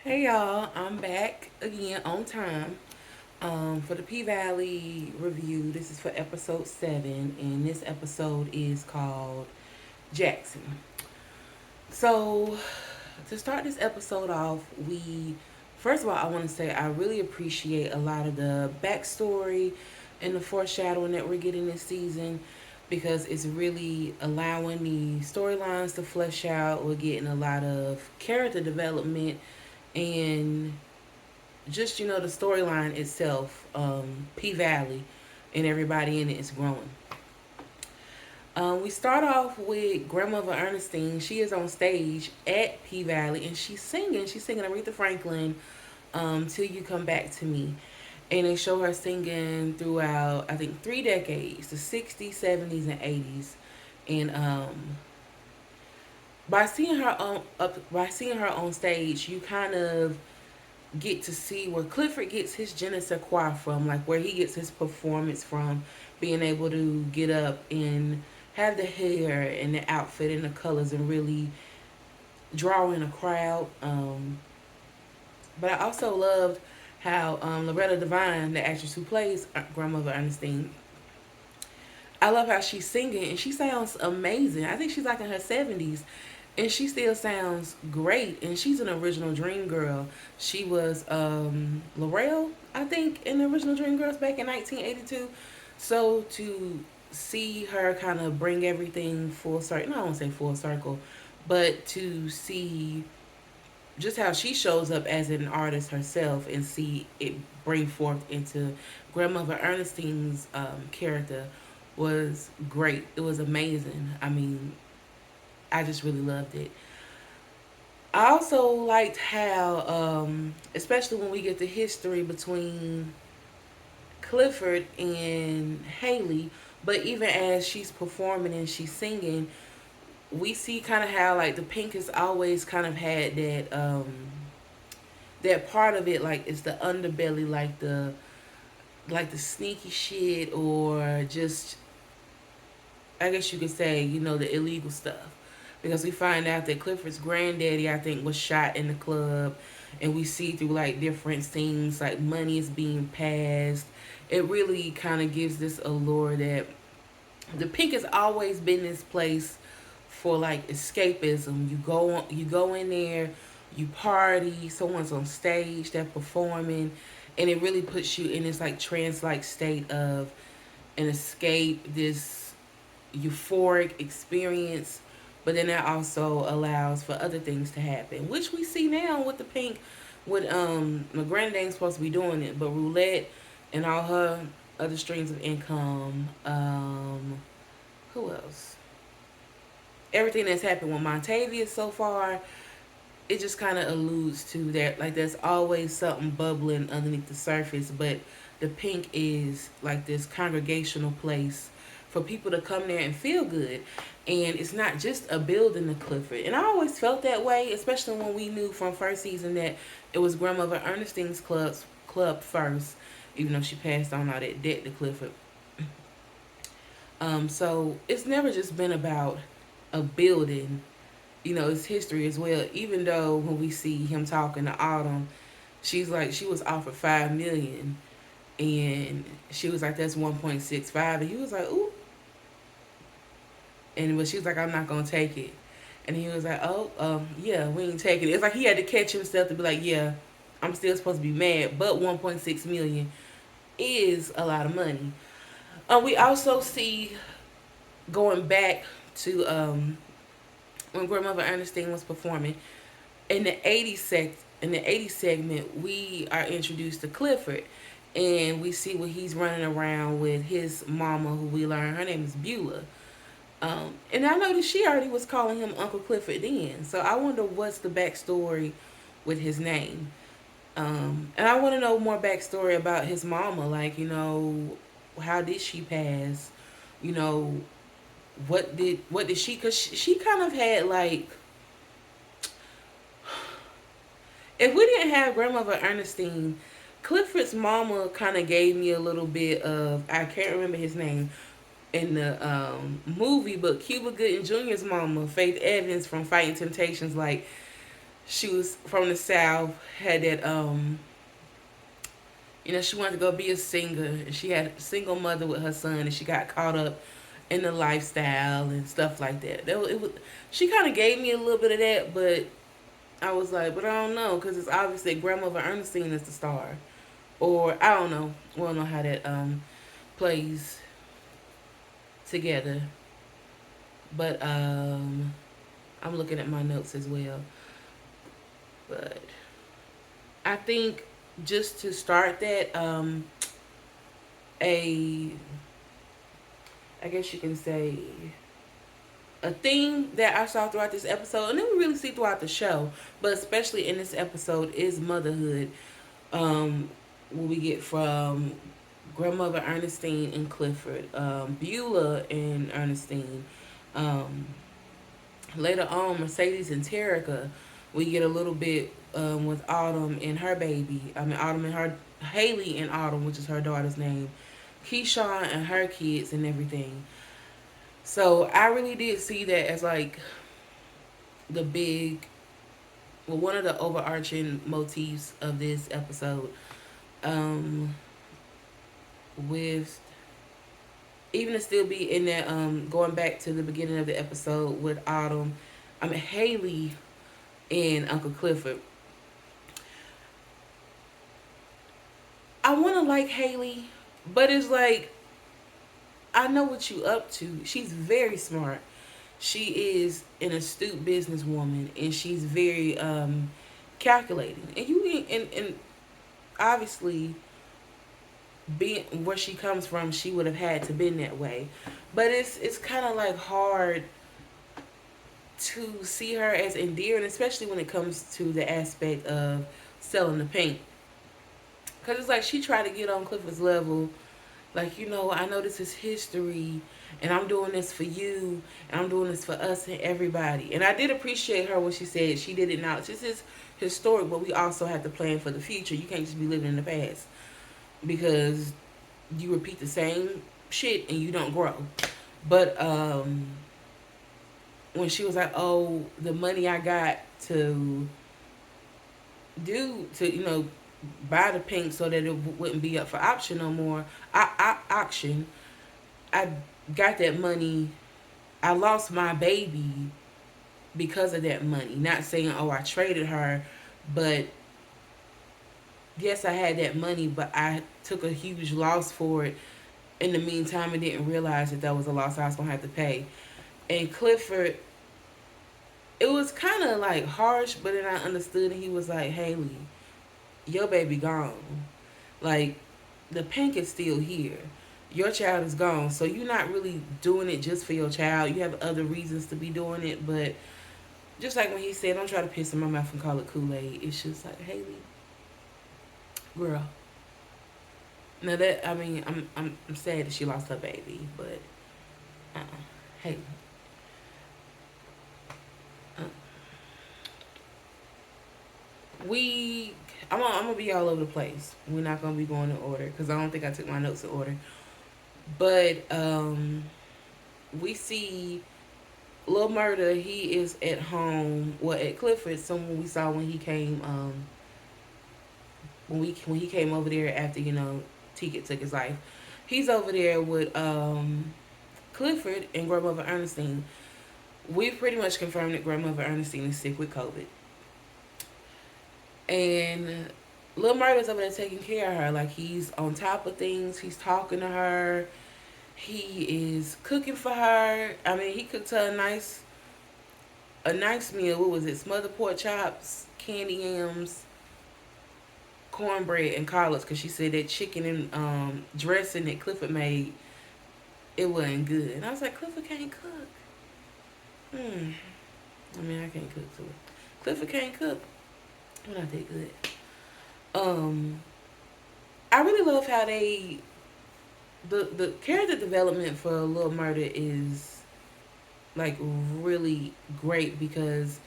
Hey y'all, I'm back again on time for the P Valley review. This is for episode 7, and this episode is called Jackson. So, to start this episode off, first of all, I want to say I really appreciate a lot of the backstory and the foreshadowing that we're getting this season because it's really allowing the storylines to flesh out. We're getting a lot of character development and just the storyline itself, P Valley, and everybody in it is growing. We start off with Grandmother Ernestine. She is on stage at P Valley and she's singing. She's singing Aretha Franklin, "Till You Come Back to Me," and they show her singing throughout I think 3 decades: the '60s, '70s, and '80s. And by seeing her on stage, you kind of get to see where Clifford gets his je ne sais quoi from, like where he gets his performance from, being able to get up and have the hair and the outfit and the colors and really draw in a crowd. But I also loved how Loretta Devine, the actress who plays Grandmother Ernestine, I love how she's singing and she sounds amazing. I think she's like in her 70s and she still sounds great. And she's an original Dream Girl. She was Laurel, I think, in the original Dream Girls back in 1982. So to see her kind of bring everything full circle, no, I won't say full circle, but to see just how she shows up as an artist herself and see it bring forth into Grandmother Ernestine's character was great. It was amazing. I mean, I just really loved it. I also liked how, especially when we get the history between Clifford and Hailey, but even as she's performing and she's singing, we see kind of how like the Pink has always kind of had that part of it, like it's the underbelly, like the sneaky shit, or just I guess you could say, the illegal stuff. Because we find out that Clifford's granddaddy, I think, was shot in the club. And we see through like different scenes, like money is being passed. It really kind of gives this allure that the Pink has always been this place for like escapism. You go in there, you party, someone's on stage, they're performing, and it really puts you in this like trance like state of an escape, this euphoric experience, but then that also allows for other things to happen, which we see now with the Pink. With my granddad ain't supposed to be doing it, but roulette and all her other streams of income. Who else? Everything that's happened with Montavia so far, it just kind of alludes to that. Like there's always something bubbling underneath the surface, but the Pink is like this congregational place for people to come there and feel good. And it's not just a building to Clifford. And I always felt that way, especially when we knew from first season that it was Grandmother Ernestine's club first, even though she passed on all that debt to Clifford. So it's never just been about a building. It's history as well. Even though when we see him talking to Autumn, she's like she was offered 5 million, and she was like that's 1.65, and he was like ooh, and but she was like I'm not gonna take it, and he was like oh yeah we ain't taking it. It's like he had to catch himself to be like yeah I'm still supposed to be mad, but 1.6 million is a lot of money. We also see going back to when Grandmother Ernestine was performing in the '80s segment, we are introduced to Clifford, and we see what he's running around with his mama, who we learn her name is Beulah. And I noticed she already was calling him Uncle Clifford then, so I wonder what's the backstory with his name. And I want to know more backstory about his mama, like how did she pass? You know, what did she? Cause she kind of had like, if we didn't have Grandmother Ernestine, Clifford's mama kind of gave me a little bit of, I can't remember his name in the movie, but Cuba Gooding Jr.'s mama, Faith Evans from Fighting Temptations, like She was from the South, had that she wanted to go be a singer, and she had a single mother with her son, and she got caught up in the lifestyle and stuff like that. She kind of gave me a little bit of that, but I was like, but I don't know, because it's obvious that Grandmother Ernestine is the star, or I don't know. We don't know how that plays together, but I'm looking at my notes as well. But I think just to start that, a I guess you can say a theme that I saw throughout this episode, and then we really see throughout the show, but especially in this episode, is motherhood. What we get from Grandmother Ernestine and Clifford, Beulah and Ernestine. Um, Later on, Mercedes and Terica, we get a little bit with Autumn and her baby. I mean, Autumn and her Hailey and Autumn, which is her daughter's name. Keyshawn and her kids and everything. So I really did see that as like the big, well, one of the overarching motifs of this episode. Um, with even to still be in that, going back to the beginning of the episode with Autumn, I mean Hailey and Uncle Clifford. I want to like Hailey, but it's like I know what you up to. She's very smart. She is an astute businesswoman, and she's very calculating. And and obviously, being where she comes from, she would have had to been that way. But it's kind of like hard to see her as endearing, especially when it comes to the aspect of selling the paint. Cause it's like she tried to get on Clifford's level, like, I know this is history, and I'm doing this for you, and I'm doing this for us and everybody. And I did appreciate her when she said she did acknowledge this is historic, but we also have to plan for the future. You can't just be living in the past because you repeat the same shit and you don't grow. But when she was like, "Oh, the money I got to do to buy the pink so that it wouldn't be up for option no more," auction. I got that money. I lost my baby because of that money. Not saying, oh, I traded her, but yes, I had that money, but I took a huge loss for it. In the meantime, I didn't realize that was a loss I was gonna have to pay. And Clifford, it was kind of like harsh, but then I understood, and he was like, "Hailey, your baby gone. Like, the pink is still here. Your child is gone. So you're not really doing it just for your child. You have other reasons to be doing it." But just like when he said, "Don't try to piss in my mouth and call it Kool-Aid." It's just like, Hailey, girl. Now that, I mean, I'm sad that she lost her baby, but Hailey. Uh, we I'm gonna be all over the place. We're not gonna be going in order because I don't think I took my notes in order. But we see Lil Murder. He is at home. Well, at Clifford. Someone we saw when he came. When he came over there after Ticket took his life. He's over there with Clifford and Grandmother Ernestine. We've pretty much confirmed that Grandmother Ernestine is sick with COVID. And Lil Murder's over there taking care of her. Like, he's on top of things. He's talking to her. He is cooking for her. I mean, he cooked her a nice meal. What was it? Smothered pork chops, candy yams, cornbread, and collards. Because she said that chicken and dressing that Clifford made, it wasn't good. And I was like, Clifford can't cook. I mean, I can't cook too. Clifford can't cook. We're not that good. Um, I really love how the character development for Lil Murder is like really great because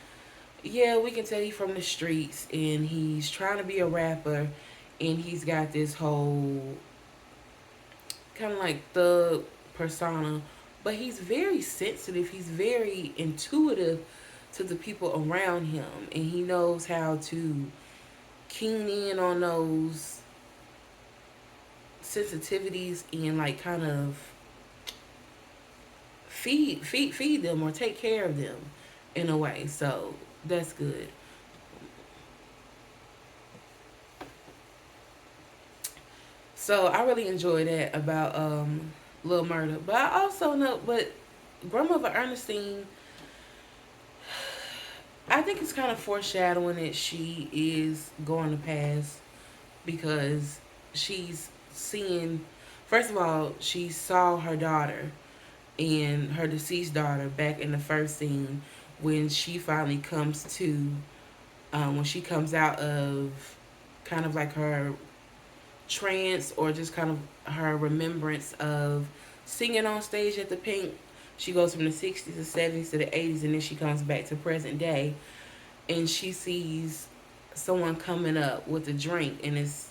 yeah, we can tell he's from the streets and he's trying to be a rapper and he's got this whole kind of like thug persona, but he's very sensitive. He's very intuitive to the people around him, and he knows how to keen in on those sensitivities and like kind of feed them or take care of them in a way. So that's good. So I really enjoy that about Lil Murder. But I also know, but Grandmother Ernestine, I think it's kind of foreshadowing that she is going to pass because she's seeing, first of all, she saw her daughter and her deceased daughter back in the first scene when she finally comes to, when she comes out of kind of like her trance or just kind of her remembrance of singing on stage at the Pink. She goes from the 60s to 70s to the 80s, and then she comes back to present day, and she sees someone coming up with a drink in this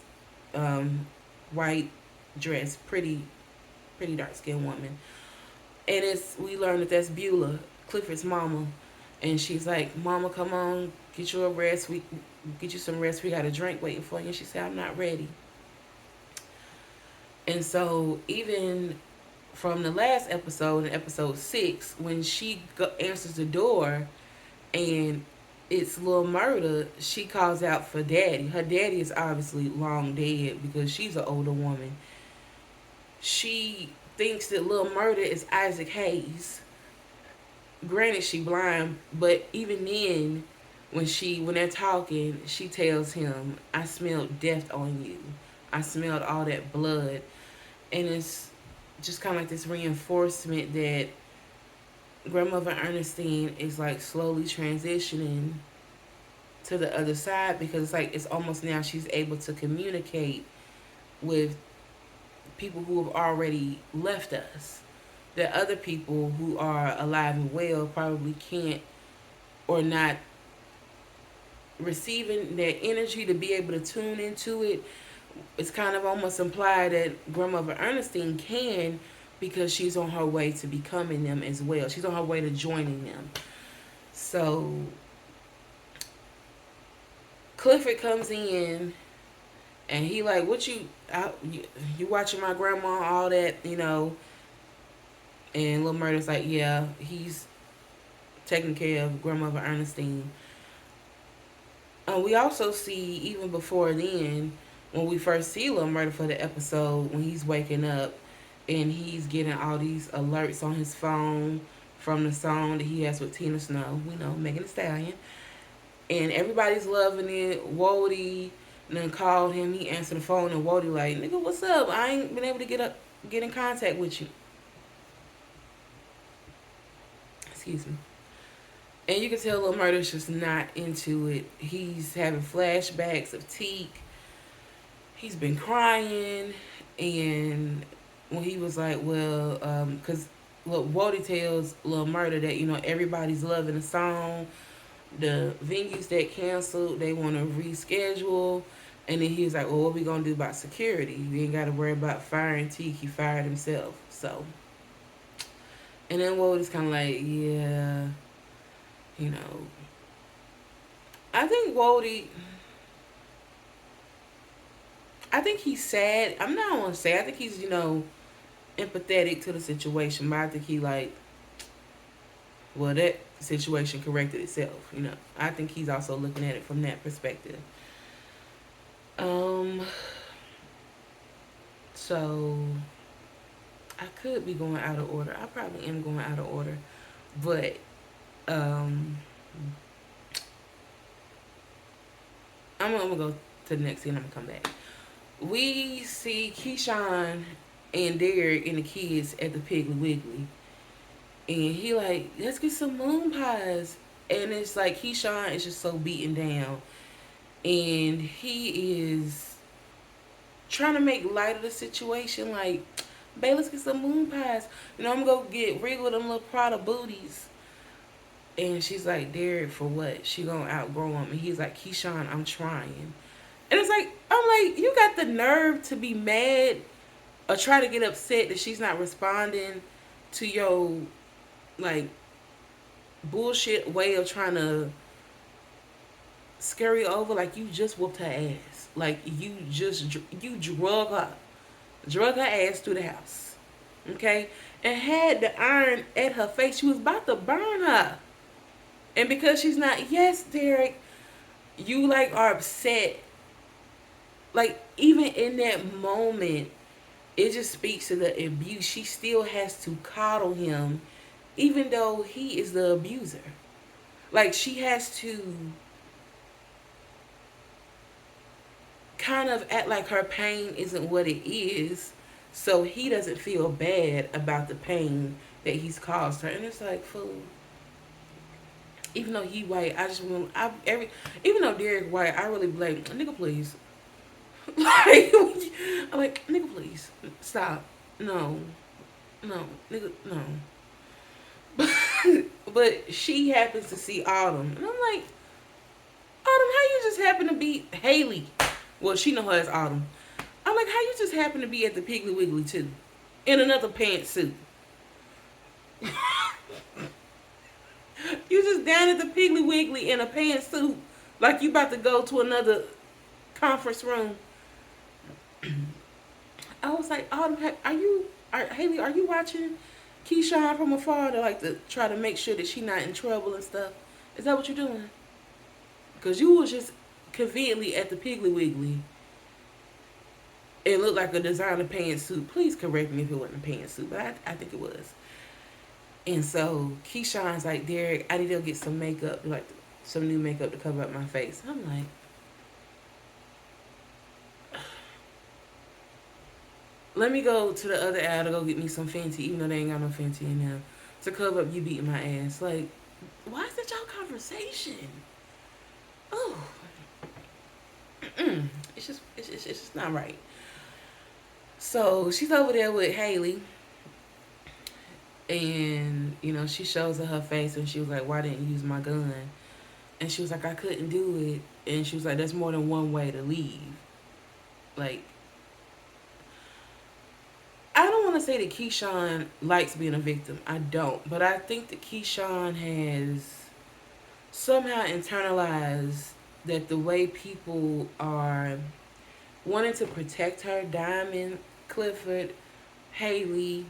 um, white dress, pretty dark skinned woman, and it's we learn that that's Beulah, Clifford's mama, and she's like, "Mama, come on, get you a rest. We get you some rest. We got a drink waiting for you." And she said, "I'm not ready." And so even from the last episode, in episode 6, when she answers the door and it's Lil Murder, she calls out for Daddy. Her daddy is obviously long dead because she's an older woman. She thinks that Lil Murder is Isaac Hayes. Granted, she blind, but even then, when they're talking, she tells him, "I smelled death on you. I smelled all that blood." And it's just kind of like this reinforcement that Grandmother Ernestine is like slowly transitioning to the other side because it's like it's almost now she's able to communicate with people who have already left us. That other people who are alive and well probably can't or not receiving that energy to be able to tune into it. It's kind of almost implied that Grandmother Ernestine can because she's on her way to becoming them as well. She's on her way to joining them. So Clifford comes in and he like, "What you watching my grandma, all that, you know?" And Lil Murder's like, "Yeah, he's taking care of Grandmother Ernestine." We also see even before then, when we first see Lil Murder for the episode, when he's waking up and he's getting all these alerts on his phone from the song that he has with Tina Snow, we know, Megan Thee Stallion. And everybody's loving it. Wody then called him, he answered the phone, and Wody like, "Nigga, what's up? I ain't been able to get in contact with you." Excuse me. And you can tell Lil Murder's just not into it. He's having flashbacks of Teak. He's been crying. And when he was like, well, because look, Wody tells Lil Murder that, everybody's loving the song. The venues that canceled, they want to reschedule. And then he was like, well, what we going to do about security? We ain't got to worry about firing Teak. He fired himself. So. And then Wody's kind of like, yeah, you know. I think Wody, I think he's sad. I'm not going to say, I think he's, empathetic to the situation, but I think he like, well, that situation corrected itself, I think he's also looking at it from that perspective. So I could be going out of order. I probably am going out of order, but I'm gonna go to the next scene. I'm gonna come back. We see Keyshawn and Derek and the kids at the Piggly Wiggly, and he like, let's get some moon pies. And it's like Keyshawn is just so beaten down, and he is trying to make light of the situation. Like, babe, let's get some moon pies. I'm gonna go get Regal them little Prada booties. And she's like, Derek, for what? She gonna outgrow him. And he's like, Keyshawn, I'm trying. And it's like, I'm like, you got the nerve to be mad or try to get upset that she's not responding to your, like, bullshit way of trying to scurry over like you just whooped her ass. Like you drug her ass through the house, okay, and had the iron at her face. She was about to burn her, and because she's not, yes, Derek, you like are upset. Like even in that moment, it just speaks to the abuse. She still has to coddle him, even though he is the abuser. Like she has to kind of act like her pain isn't what it is, so he doesn't feel bad about the pain that he's caused her. And it's like, fool. Even though he white, I just want even though Derek white, I really blame nigga. Please, like I'm like nigga, please stop. No, no, nigga, no. But she happens to see Autumn, and I'm like, Autumn, how you just happen to be Hailey? Well, she know her as Autumn. I'm like, how you just happen to be at the Piggly Wiggly too, in another pantsuit? You just down at the Piggly Wiggly in a pantsuit, like you about to go to another conference room. I was like, Autumn, Hailey? Are you watching Keyshawn from afar to like to try to make sure that she not in trouble and stuff? Is that what you're doing? Because you was just conveniently at the Piggly Wiggly. It looked like a designer pantsuit. Please correct me if it wasn't a pantsuit, but I think it was. And so Keyshawn's like, Derek, I need to go get some makeup, like some new makeup to cover up my face. I'm like, let me go to the other aisle to go get me some Fenty, even though they ain't got no Fenty in there, to cover up you beating my ass. Like, why is that y'all conversation? Oh, it's just not right. So she's over there with Hailey, and she shows her face, and she was like, "Why didn't you use my gun?" And she was like, "I couldn't do it." And she was like, "There's more than one way to leave." Like, I don't want to say that Keyshawn likes being a victim. I don't, but I think that Keyshawn has somehow internalized that the way people are wanting to protect her, Diamond, Clifford, Hailey,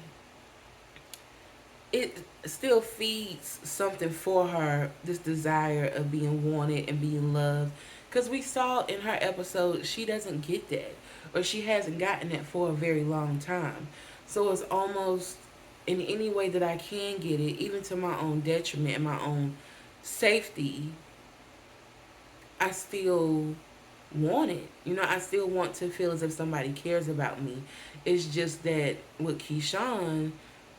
it still feeds something for her, this desire of being wanted and being loved. Because we saw in her episode, she doesn't get that, or she hasn't gotten that for a very long time. So it's almost in any way that I can get it, even to my own detriment and my own safety, I still want it. I still want to feel as if somebody cares about me. It's just that with Keyshawn,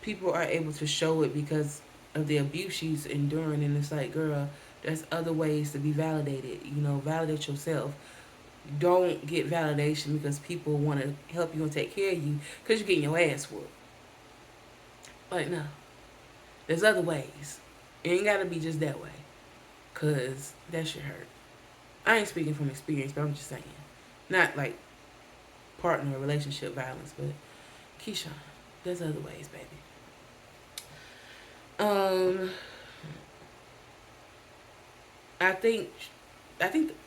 people are able to show it because of the abuse she's enduring. And it's like, girl, there's other ways to be validated. Validate yourself. Don't get validation because people want to help you and take care of you because you're getting your ass whooped. Like, no. There's other ways. It ain't got to be just that way because that shit hurt. I ain't speaking from experience, but I'm just saying. Not like partner or relationship violence, but Keyshawn, there's other ways, baby. Um, I think,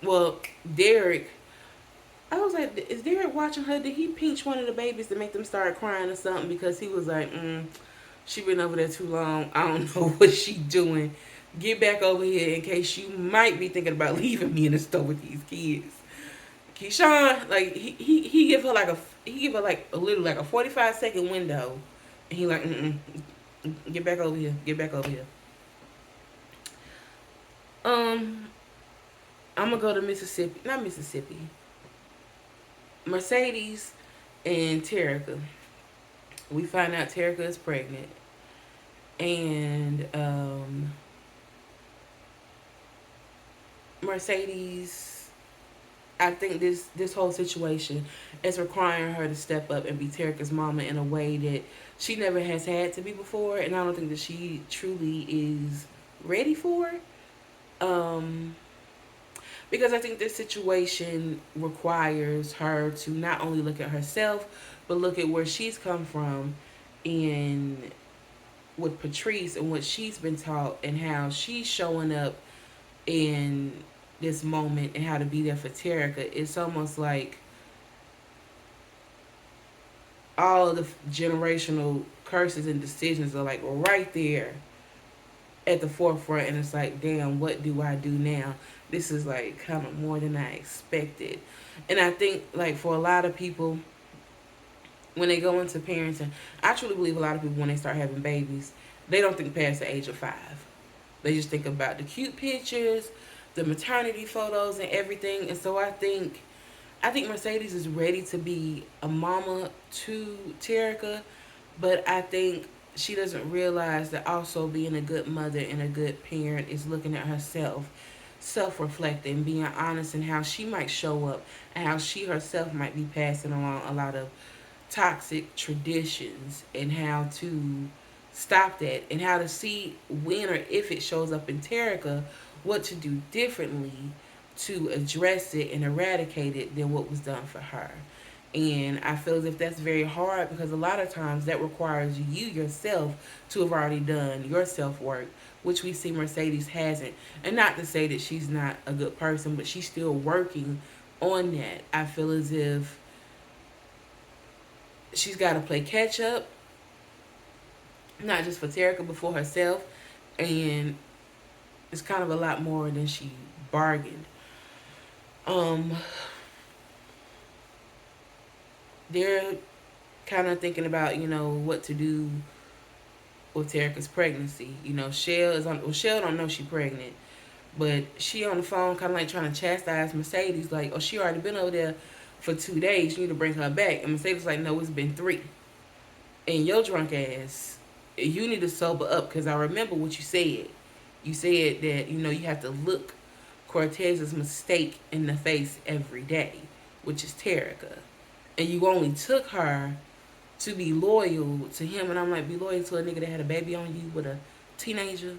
well, Derek, I was like, is Derek watching her? Did he pinch one of the babies to make them start crying or something? Because he was like, she been over there too long. I don't know what she doing. Get back over here in case you might be thinking about leaving me in the store with these kids. Keyshawn, like he give her like a little like a 45-second window, and he like, get back over here, get back over here. I'm gonna go to Mississippi, not Mississippi, Mercedes and Terica. We find out Terica is pregnant, and Mercedes, I think this whole situation is requiring her to step up and be Terica's mama in a way that she never has had to be before, and I don't think that she truly is ready for it. Um, because I think this situation requires her to not only look at herself, but look at where she's come from, and with Patrice and what she's been taught and how she's showing up in this moment and how to be there for Terica, it's almost like all of the generational curses and decisions are like right there at the forefront, and it's like, damn, what do I do now? This is like kind of more than I expected. And I think like for a lot of people when they go into parenting, I truly believe a lot of people when they start having babies, they don't think past the age of 5. They just think about the cute pictures, the maternity photos and everything. And so I think Mercedes is ready to be a mama to Terica, but I think she doesn't realize that also being a good mother and a good parent is looking at herself, self reflecting, being honest in how she might show up and how she herself might be passing along a lot of toxic traditions and how to stop that and how to see when or if it shows up in Terica, what to do differently to address it and eradicate it than what was done for her. And I feel as if that's very hard because a lot of times that requires you yourself to have already done your self work, which we see Mercedes hasn't. And not to say that she's not a good person, but she's still working on that. I feel as if she's got to play catch up, not just for Terica, but for herself. And it's kind of a lot more than she bargained. Um, they're kind of thinking about, what to do with Terica's pregnancy. Shell is on. Well, Shell don't know she's pregnant, but she on the phone, kind of like trying to chastise Mercedes, like, "Oh, she already been over there for 2 days. You need to bring her back." And Mercedes like, "No, it's been 3." And your drunk ass, you need to sober up because I remember what you said. You said that you have to look Cortez's mistake in the face every day, which is Terica, and you only took her to be loyal to him. And I'm like, be loyal to a nigga that had a baby on you with a teenager?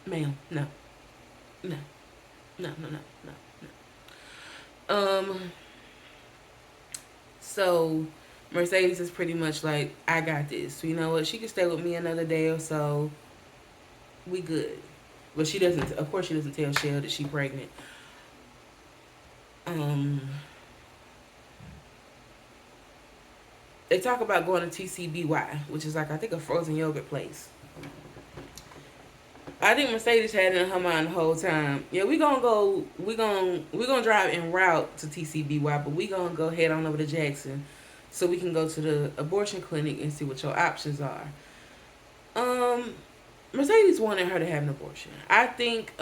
Ma'am, no, no, no, no, no, no, no. So Mercedes is pretty much like, I got this. So you know what? She can stay with me another day or so. We good. But she doesn't. Of course, she doesn't tell Shell that she's pregnant. Um, they talk about going to TCBY, which is like I think a frozen yogurt place. I think Mercedes had it in her mind the whole time. Yeah, we gonna go. We gonna drive en route to TCBY, but we gonna go head on over to Jackson, so we can go to the abortion clinic and see what your options are. Um, Mercedes wanted her to have an abortion. I think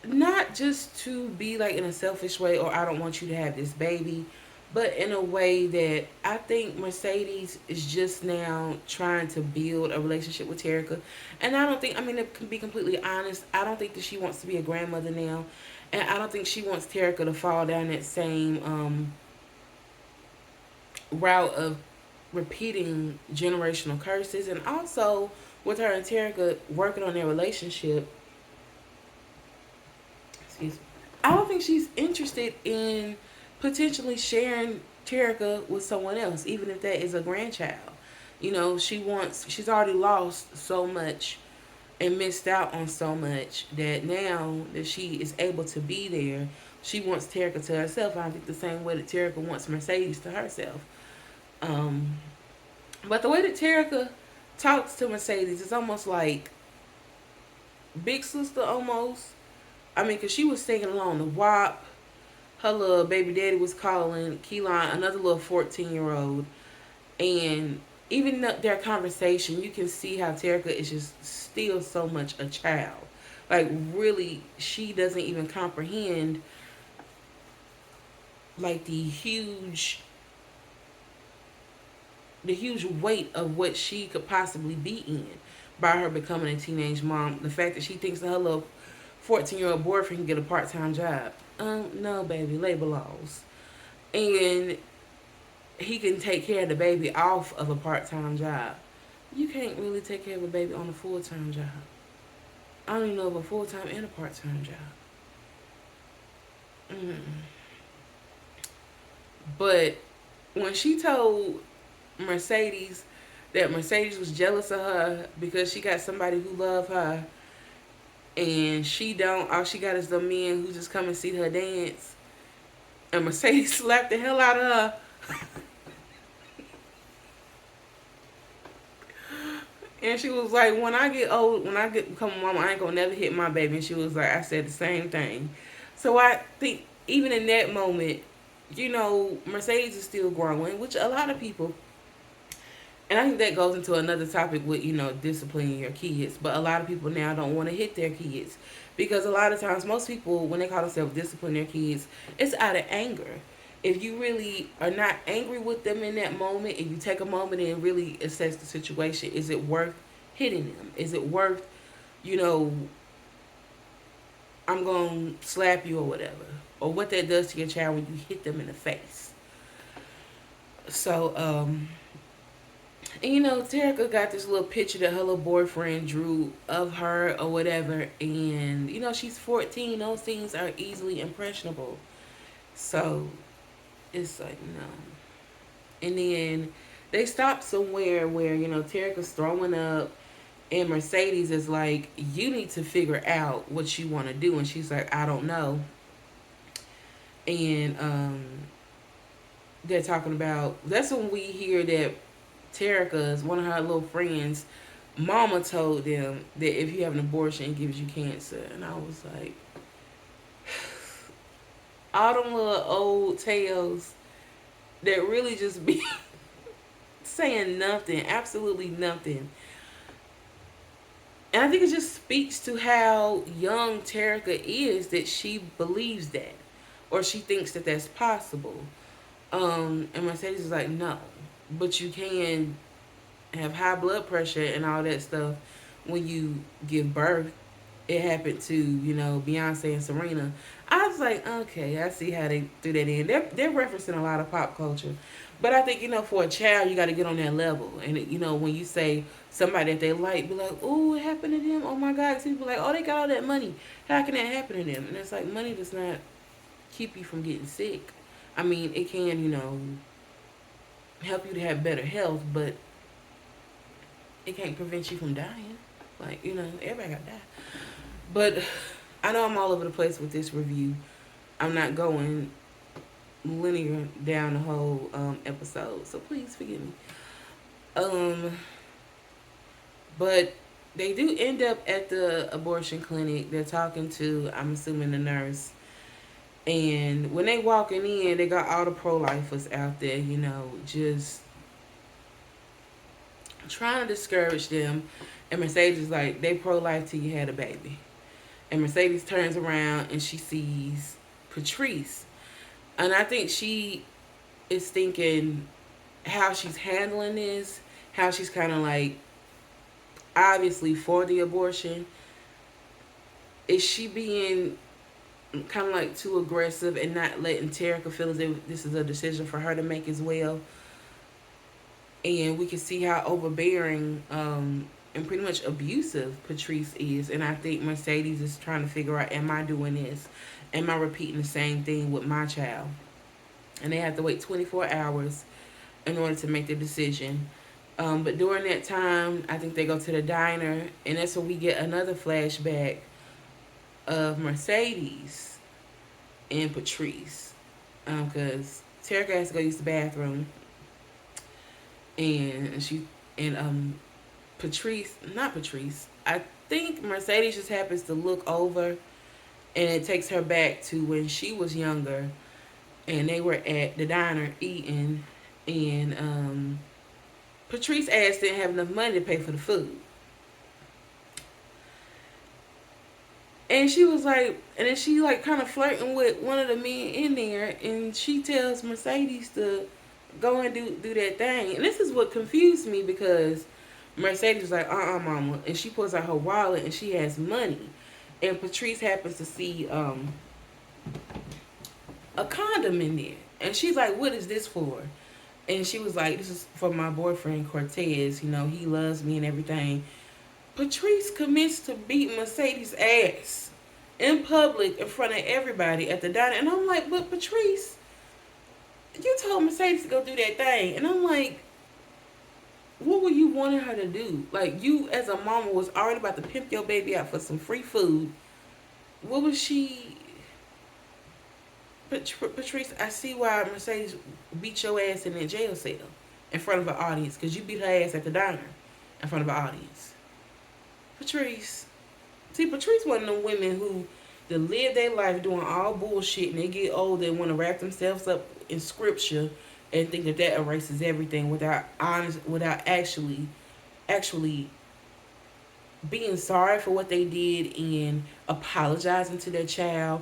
not just to be like in a selfish way or I don't want you to have this baby, but in a way that I think Mercedes is just now trying to build a relationship with Terica. And I don't think, I mean, to be completely honest, I don't think that she wants to be a grandmother now. And I don't think she wants Terica to fall down that same route of repeating generational curses. And also, with her and Terica working on their relationship, excuse me, I don't think she's interested in potentially sharing Terica with someone else, even if that is a grandchild. She's already lost so much and missed out on so much that now that she is able to be there, she wants Terica to herself. I think the same way that Terica wants Mercedes to herself. Um, but the way that Terica talks to Mercedes is almost like big sister almost. I mean, because she was singing along the WAP. Her little baby daddy was calling Keelan another little 14-year-old. And even their conversation, you can see how Terica is just still so much a child. Like, really, she doesn't even comprehend, like, the huge weight of what she could possibly be in by her becoming a teenage mom. The fact that she thinks that her little 14-year-old boyfriend can get a part-time job. No, baby, labor laws. And he can take care of the baby off of a part-time job. You can't really take care of a baby on a full-time job. I don't even know of a full-time and a part-time job. Mm. But when she told Mercedes that Mercedes was jealous of her because she got somebody who love her, and she don't. All she got is the men who just come and see her dance. And Mercedes slapped the hell out of her. And she was like, when I get old, when I get become a mama, I ain't gonna never hit my baby. And she was like, I said the same thing. So I think even in that moment, Mercedes is still growing, which a lot of people, and I think that goes into another topic with, disciplining your kids. But a lot of people now don't want to hit their kids because a lot of times, most people, when they call themselves discipline their kids, it's out of anger. If you really are not angry with them in that moment and you take a moment and really assess the situation, is it worth hitting them? Is it worth, you know, I'm going to slap you or whatever? Or what that does to your child when you hit them in the face. So, and Terica got this little picture that her little boyfriend drew of her or whatever. And, she's 14. Those things are easily impressionable. So, it's like, no. And then they stop somewhere where, Terica's throwing up. And Mercedes is like, you need to figure out what you want to do. And she's like, I don't know. And they're talking about, that's when we hear that Terica's, one of her little friends, mama told them that if you have an abortion, it gives you cancer. And I was like, all them little old tales that really just be saying nothing, absolutely nothing. And I think it just speaks to how young Terica is, that she believes that, or she thinks that that's possible. And Mercedes is like, no, but you can have high blood pressure and all that stuff when you give birth. It happened to, Beyonce and Serena. I was like, okay, I see how they threw that in. They're referencing a lot of pop culture. But I think, for a child, you got to get on that level. And, when you say somebody that they like, be like, oh, it happened to them. Oh, my God. So people like, oh, they got all that money. How can that happen to them? And it's like, money does not keep you from getting sick. I mean, it can, help you to have better health, but it can't prevent you from dying. Like, everybody got to die. But I know I'm all over the place with this review. I'm not going linear down the whole episode, so please forgive me. But they do end up at the abortion clinic. They're talking to, I'm assuming, the nurse. And when they walking in, they got all the pro-lifers out there, just trying to discourage them. And Mercedes is like, they pro-life till you had a baby. And Mercedes turns around and she sees Patrice. And I think she is thinking how she's handling this, how she's kind of like, obviously for the abortion. Is she being kind of like too aggressive and not letting Terica feel as if this is a decision for her to make as well? And we can see how overbearing and pretty much abusive Patrice is. And I think Mercedes is trying to figure out, am I doing this? Am I repeating the same thing with my child? And they have to wait 24 hours in order to make the decision. But during that time, I think they go to the diner, and that's when we get another flashback of Mercedes and Patrice. Because Terica has to go use the bathroom. And not Patrice. I think Mercedes just happens to look over, and it takes her back to when she was younger, and they were at the diner eating, and Patrice ass didn't have enough money to pay for the food. And she was like, and then she like kind of flirting with one of the men in there, and she tells Mercedes to go and do that thing. And this is what confused me, because Mercedes was like, mama. And she pulls out her wallet and she has money. And Patrice happens to see a condom in there. And she's like, what is this for? And she was like, this is for my boyfriend Cortez. He loves me and everything. Patrice commits to beat Mercedes' ass in public in front of everybody at the diner. And I'm like, but Patrice, you told Mercedes to go do that thing. And I'm like, what were you wanting her to do? Like, you as a mama was already about to pimp your baby out for some free food. What was she? Patrice, I see why Mercedes beat your ass in that jail cell in front of an audience because you beat her ass at the diner in front of an audience. Patrice, see, Patrice one of them women who they live their life doing all bullshit and they get old and want to wrap themselves up in scripture and think that that erases everything without actually being sorry for what they did and apologizing to their child,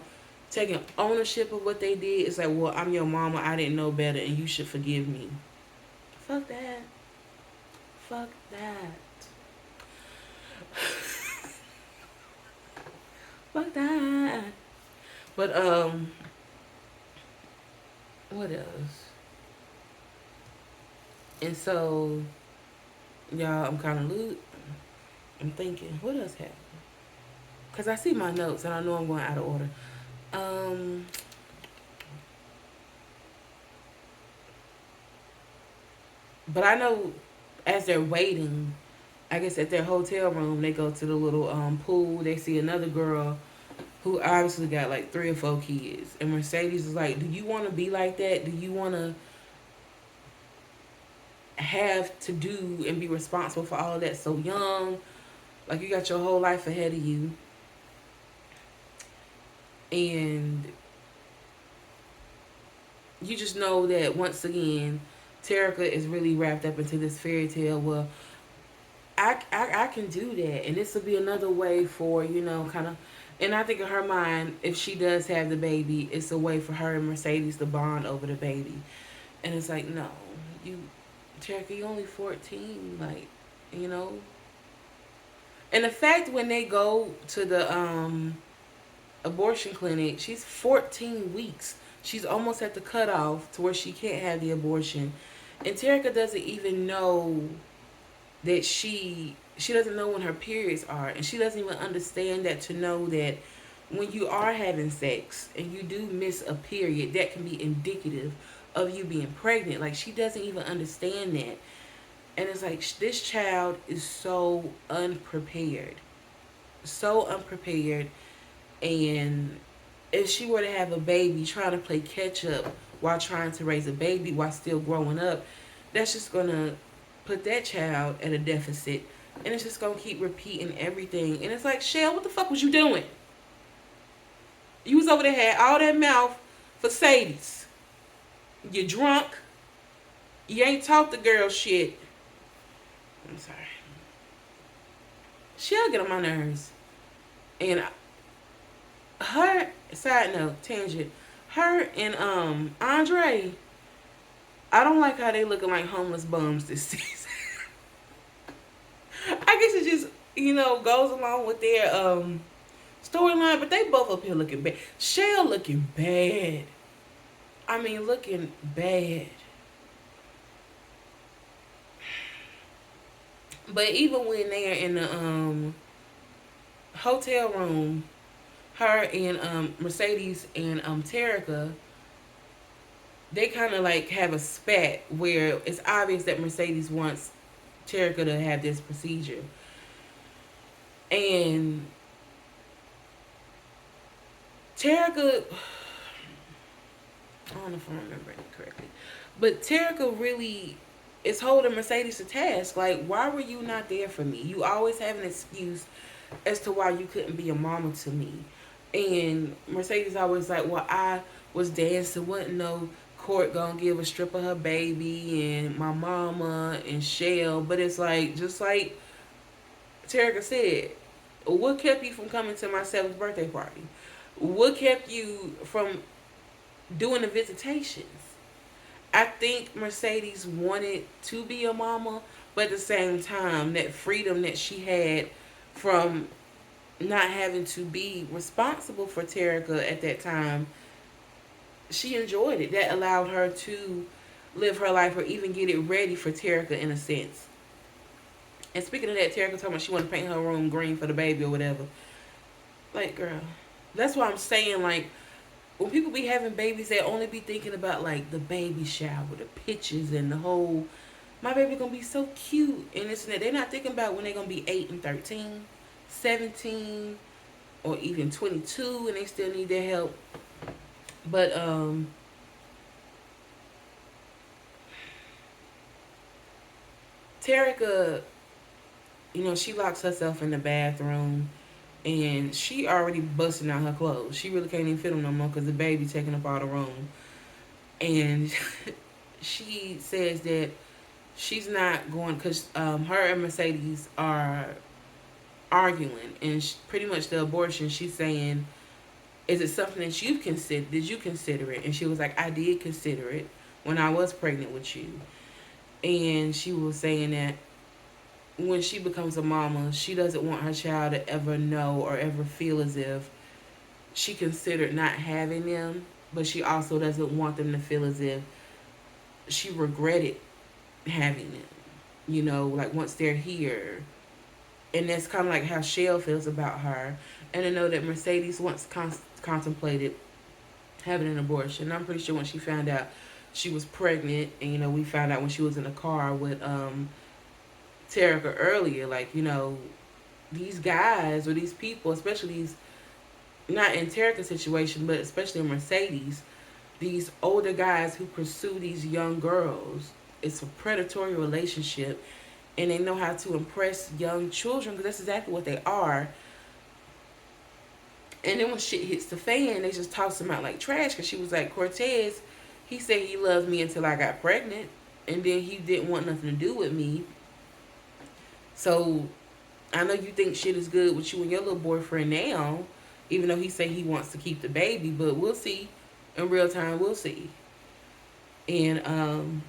taking ownership of what they did. It's like, well, I'm your mama. I didn't know better, and you should forgive me. Fuck that. Fuck that. Fuck that. But what else? And so, y'all, I'm kind of loot. I'm thinking, what else happened? Cause I see my notes and I know I'm going out of order. Um, but I know as they're waiting, I guess at their hotel room, they go to the little pool. They see another girl who obviously got like 3 or 4 kids, and Mercedes is like, "Do you want to be like that? Do you want to have to do and be responsible for all of that so young? Like you got your whole life ahead of you, and you just know that once again, Terica is really wrapped up into this fairy tale. Well, I can do that, and this will be another way for kind of. And I think in her mind, if she does have the baby, it's a way for her and Mercedes to bond over the baby. And it's like, no, you, Terica, you only 14, like, you know. And the fact when they go to the abortion clinic, she's 14 weeks. She's almost at the cutoff to where she can't have the abortion. And Terica doesn't even know that she doesn't know when her periods are, and she doesn't even understand that, to know that when you are having sex and you do miss a period, that can be indicative of you being pregnant. Like, she doesn't even understand that. And it's like, this child is so unprepared, so unprepared. And if she were to have a baby trying to play catch up while trying to raise a baby while still growing up, that's just gonna put that child at a deficit, and it's just gonna keep repeating everything. And it's like, Shell, what the fuck was you doing? You was over there, had all that mouth for Sadie's. You drunk. You ain't talked the girl shit. I'm sorry. Shell get on my nerves. And her, side note, tangent, her and Andre, I don't like how they looking like homeless bums this season. I guess it just, goes along with their storyline, but they both up here looking bad. Shell looking bad. I mean, looking bad. But even when they're in the hotel room, her and Mercedes and Terica, they kind of like have a spat where it's obvious that Mercedes wants Terica to have this procedure. And Terica, I don't know if I'm remembering it correctly, but Terica really is holding Mercedes to task. Like, why were you not there for me? You always have an excuse as to why you couldn't be a mama to me. And Mercedes always like, well, I was dancing, wasn't no Court gonna give a strip of her baby and my mama and Shell. But it's like, just like Terica said, what kept you from coming to my 7th birthday party? What kept you from doing the visitations? I think Mercedes wanted to be a mama, but at the same time, that freedom that she had from not having to be responsible for Terica at that time, she enjoyed it. That allowed her to live her life or even get it ready for Terica in a sense. And speaking of that, Terica talking about she wanted to paint her room green for the baby or whatever. Like, girl, that's why I'm saying, like, when people be having babies, they only be thinking about like the baby shower, the pictures, and the whole My baby gonna be so cute and this and that. They're not thinking about when they're gonna be 8 and 13, 17, or even 22 and they still need their help. But Terica, she locks herself in the bathroom and she already busting out her clothes. She really can't even fit them no more because the baby taking up all the room. And she says that she's not going because her and Mercedes are arguing, and pretty much the abortion. She's saying, "Is it something that you consider? Did you consider it?" And she was like, "I did consider it when I was pregnant with you." And she was saying that when she becomes a mama, she doesn't want her child to ever know or ever feel as if she considered not having them, but she also doesn't want them to feel as if she regretted having them. Like once they're here. And that's kind of like how Shell feels about her. And I know that Mercedes once contemplated having an abortion. I'm pretty sure when she found out she was pregnant, and we found out when she was in the car with Terica earlier, like these guys or these people, especially these not in Terica's situation, but especially in Mercedes, these older guys who pursue these young girls. It's a predatory relationship, and they know how to impress young children because that's exactly what they are. And then when shit hits the fan, they just toss them out like trash. Because she was like, Cortez, he said he loved me until I got pregnant, and then he didn't want nothing to do with me. So I know you think shit is good with you and your little boyfriend now, even though he say he wants to keep the baby, but we'll see. In real time, we'll see. And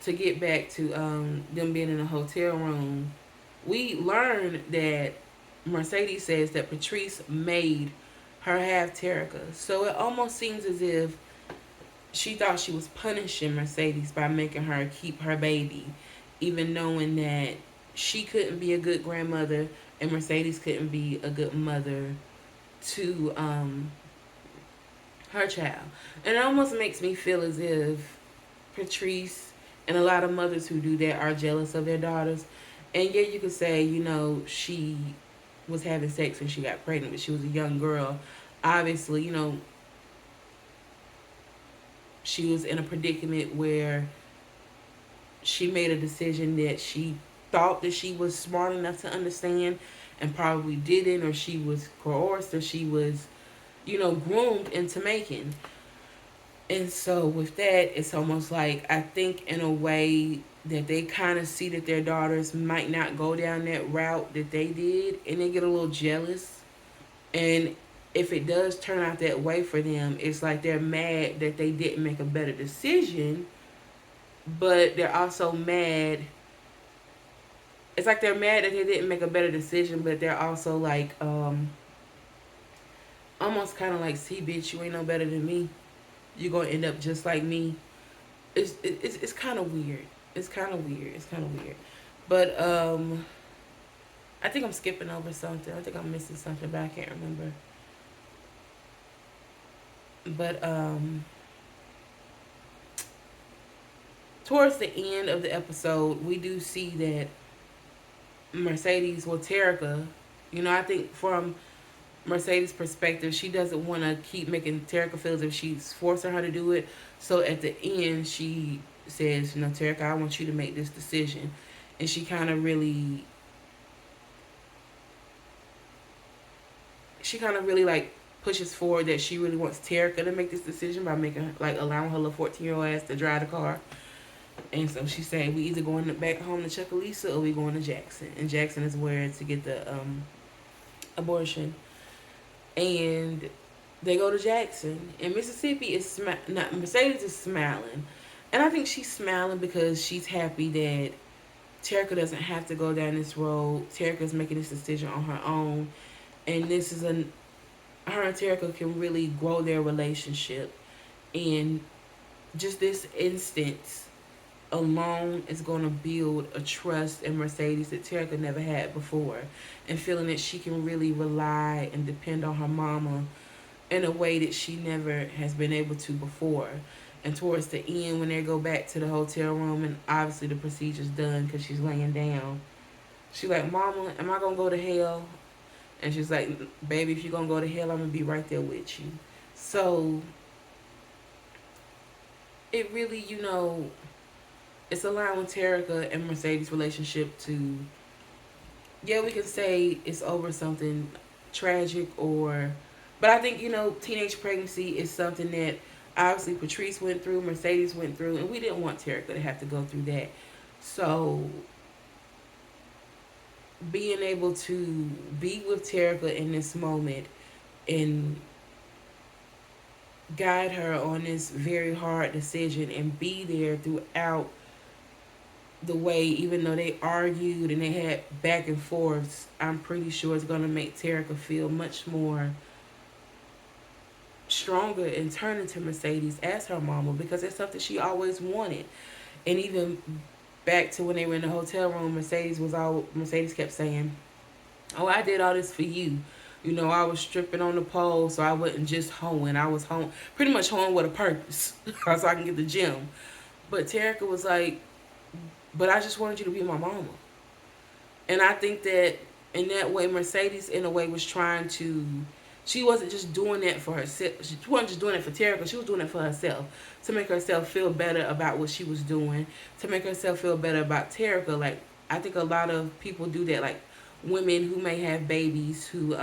to get back to them being in a hotel room, we learned that Mercedes says that Patrice made her have Terica. So it almost seems as if she thought she was punishing Mercedes by making her keep her baby, even knowing that she couldn't be a good grandmother and Mercedes couldn't be a good mother to her child. And it almost makes me feel as if Patrice and a lot of mothers who do that are jealous of their daughters. And yeah, you could say, she was having sex when she got pregnant, but she was a young girl. Obviously, she was in a predicament where she made a decision that she thought that she was smart enough to understand and probably didn't, or she was coerced, or she was, groomed into making. And so with that, it's almost like I think in a way that they kind of see that their daughters might not go down that route that they did, and they get a little jealous. And if it does turn out that way for them, it's like they're mad that they didn't make a better decision, but they're also mad. It's like they're mad that they didn't make a better decision, but they're also like, almost kind of like, see, bitch, you ain't no better than me. You're gonna end up just like me. It's kind of weird. It's kind of weird. It's kind of weird. But I think I'm skipping over something. I think I'm missing something, but I can't remember. But towards the end of the episode, we do see that Mercedes, well, Terica, I think from Mercedes' perspective, she doesn't want to keep making Terica feel as if she's forcing her to do it. So at the end, she says, Terica, I want you to make this decision. And she kind of really like pushes forward that she really wants Terica to make this decision by making, like, allowing her little 14-year-old ass to drive the car. And so she said, we either going back home to Chuckalisa or we going to Jackson. And Jackson is where to get the abortion. And they go to Jackson. And Mississippi is not Mercedes is smiling. And I think she's smiling because she's happy that Terica doesn't have to go down this road. Terica's making this decision on her own. And this is her and Terica can really grow their relationship. And just this instance alone is going to build a trust in Mercedes that Terica never had before, and feeling that she can really rely and depend on her mama in a way that she never has been able to before. And towards the end, when they go back to the hotel room, and obviously the procedure's done because she's laying down, she like, Mama, am I gonna go to hell? And she's like, Baby, if you're gonna go to hell, I'm gonna be right there with you. So it really, it's allowing Terica and Mercedes' relationship to, yeah, we can say it's over something tragic or, but I think, teenage pregnancy is something that obviously Patrice went through, Mercedes went through, and we didn't want Terica to have to go through that. So being able to be with Terica in this moment and guide her on this very hard decision and be there throughout the way, even though they argued and they had back and forths, I'm pretty sure it's going to make Terica feel much more stronger and turning to Mercedes as her mama because it's something she always wanted. And even back to when they were in the hotel room, Mercedes kept saying, "Oh, I did all this for you. I was stripping on the pole so I wasn't just hoeing. I was home, pretty much hoeing with a purpose, so I can get the gym." But Terica was like, "But I just wanted you to be my mama." And I think that in that way, Mercedes, in a way, was trying to. She wasn't just doing that for herself. She wasn't just doing it for Terica. She was doing it for herself to make herself feel better about what she was doing, to make herself feel better about Terica. Like I think a lot of people do that. Like women who may have babies, who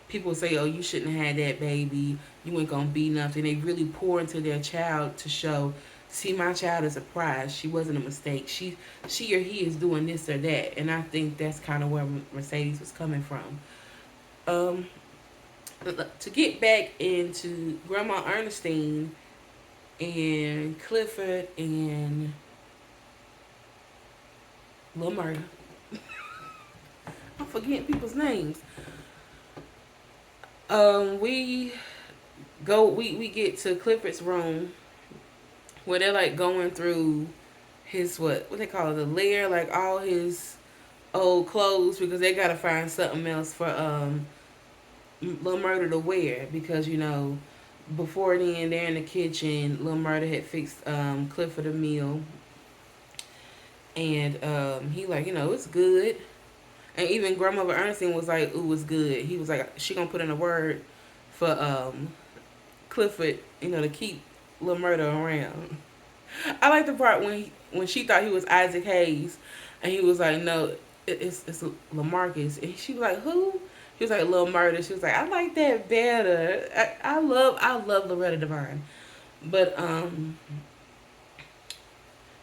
people say, "Oh, you shouldn't have had that baby. You ain't gonna be nothing." They really pour into their child to show, "See, my child is a prize. She wasn't a mistake. She or he is doing this or that." And I think that's kind of where Mercedes was coming from. Um, to get back into Grandma Ernestine and Clifford and Lil Murder, I'm forgetting people's names. We we get to Clifford's room where they're like going through his what they call it, the lair, like all his old clothes because they gotta find something else for Lil Murder to wear because before then they're in the kitchen. Lil Murder had fixed Clifford a meal, and he like it's good. And even Grandmother Ernestine was like, "Ooh, it's good." He was like, "She gonna put in a word for Clifford, to keep Lil Murder around." I like the part when she thought he was Isaac Hayes, and he was like, "No, it's Lamarcus." And she was like, "Who?" He was like, "Lil Murder." She was like, "I like that better." I love Loretta Devine, but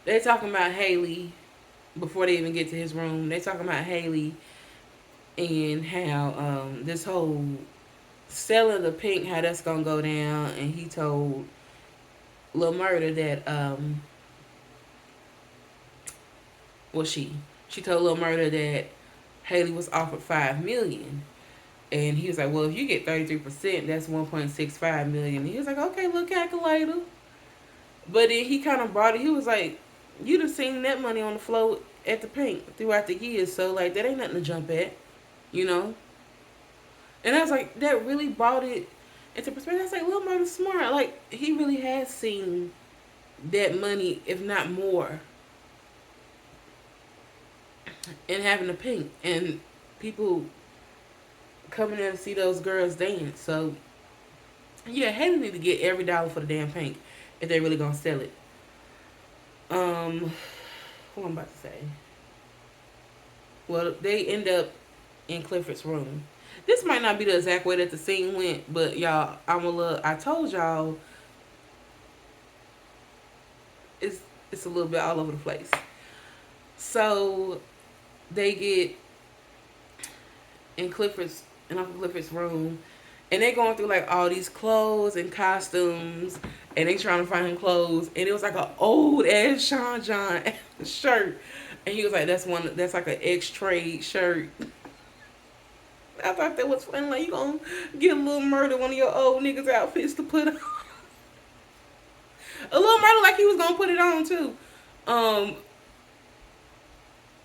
they talking about Hailey before they even get to his room. They talking about Hailey and how this whole selling the pink, how that's gonna go down, and he told Lil Murder that well she told Lil Murder that Hailey was offered 5 million. And he was like, "Well, if you get 33%, that's 1.65 million." And he was like, "Okay, little calculator." But then he kind of brought it. He was like, "You'd have seen that money on the floor at the pink throughout the years, so like that ain't nothing to jump at, you know." And I was like, that really brought it into perspective. I was like, Lil Murder's smart. Like he really has seen that money, if not more, in having the pink and people coming in to see those girls dance. So yeah, Haley need to get every dollar for the damn pink if they really gonna sell it. What I'm about to say. Well, they end up in Clifford's room. This might not be the exact way that the scene went, but y'all, I told y'all it's a little bit all over the place. So they get in Uncle Clifford's room, and they going through like all these clothes and costumes, and they trying to find him clothes, and it was like an old ass Sean John shirt, and he was like, that's like an X trade shirt. I thought that was funny. Like, you gonna get a little murder one of your old niggas outfits to put on. A little murder like he was gonna put it on too. Um,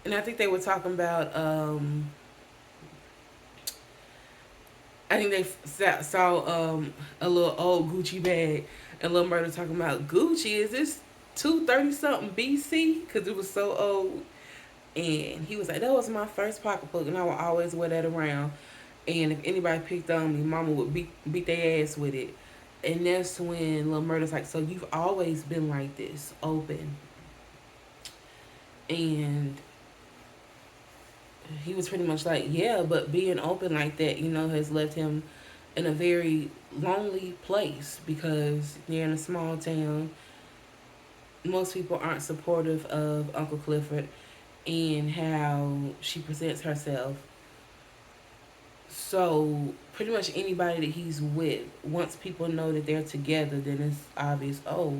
and I think they were talking about I think they saw a little old Gucci bag. And Lil Murda talking about Gucci. Is this 230 something BC? Because it was so old. And he was like, that was my first pocketbook, and I would always wear that around. And if anybody picked on me, mama would beat their ass with it. And that's when Lil Murda's like, so you've always been like this, open. And he was pretty much like, yeah, but being open like that, has left him in a very lonely place because you're in a small town. Most people aren't supportive of Uncle Clifford and how she presents herself. So pretty much anybody that he's with, once people know that they're together, then it's obvious, oh,